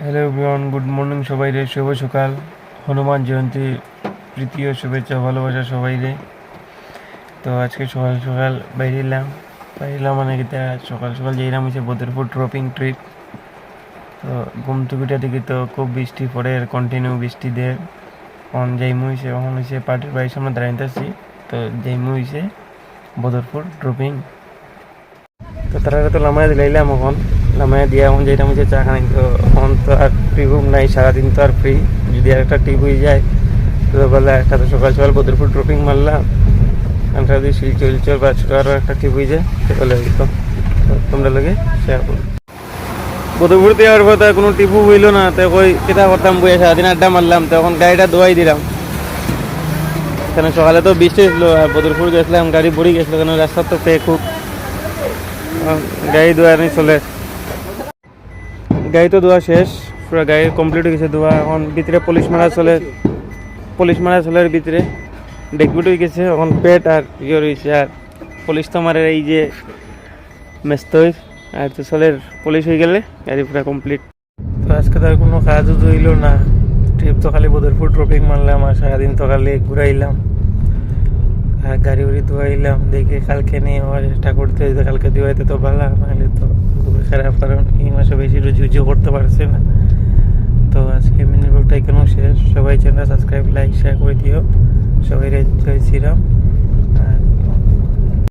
Hello everyone, good morning সবাই রে। শুভ সকাল, হনুমান জয়ন্তী প্রীতি ও শুভেচ্ছা ভালোবাসা সবাই রে। তো আজকে সকাল সকাল বাইরে এলাম মানে কিতা সকাল সকাল যাইলাম হচ্ছে বদরপুর ড্রপিং ট্রিপ। তো ঘুম টুকিটা দেখি তো খুব বৃষ্টি পড়ে, কন্টিনিউ বৃষ্টি দেয়। এখন যাইমু হয়েছে, এখন হয়েছে পার্টির বাড়ির সামনে দাঁড়াইতে আসছি। তো যাইমু হয়েছে বদরপুর ড্রপিং। তো তারা তো লামায় দিলাম, এখন লামায় দিয়ে এখন যেটা হচ্ছে চা খাই। তো এখন তো আর ফ্রি রুম নাই, সারাদিন তো আর ফ্রি। যদি আর একটা ট্রিপ হয়ে যায় তো বলে একটা তো সকাল সকাল বদরপুর ড্রপিং মারলাম, একটা যদি শিলচর বা ছোটো আরও একটা ট্রিপ হয়ে যায় তো বলে তো তোমরা লাগে শেয়ার করো। বদরপুর দেওয়ার পর তার কোনো টিপু হইলো না, তো ওই কেটা করতাম বইয়ে সারাদিন আড্ডা মারলাম। তখন গাড়িটা ধোয়াই দিলাম, কেন সকালে তো বৃষ্টি ছিল আর বদরপুর গেছিলাম গাড়ি ভরে গেছিলো, কেন রাস্তা তো পে খুব। গাড়ি ধোয়া নেই চলে, গাড়ি তো ধোয়া শেষ, পুরো গাড়ি কমপ্লিট হয়ে গেছে ধোয়া। এখন ভিতরে পুলিশ মারা চলে ভিতরে ডেকবিট হয়ে গেছে। এখন পেট আর ইয়ে রয়েছে, আর পুলিশ তো মারে এই যে মেস্তই আর তো চলে পুলিশ হয়ে গেলে গাড়ি পুরো কমপ্লিট। তো আজকে তার কোনো কাজও ধইল না, ট্রিপ তো খালি বদরপুর ট্রপিং মারলাম আর সারাদিন তো খালি ঘুরাইলাম আর গাড়ি উড়ি ধোয়াইলাম। দেখে কালকে নিয়ে হওয়ার চেষ্টা করতে, কালকে ধোয়াইতে তো ভালো, নাহলে তো খুবই খারাপ, কারণ এই মাসে বেশি রুজিও করতে পারছে না। তো আজকে মিনি ব্লগটা এখানেও শেষ। সবাই চ্যানেল সাবস্ক্রাইব, লাইক, শেয়ার করে দিও। সবাই জয় শ্রীরাম। আর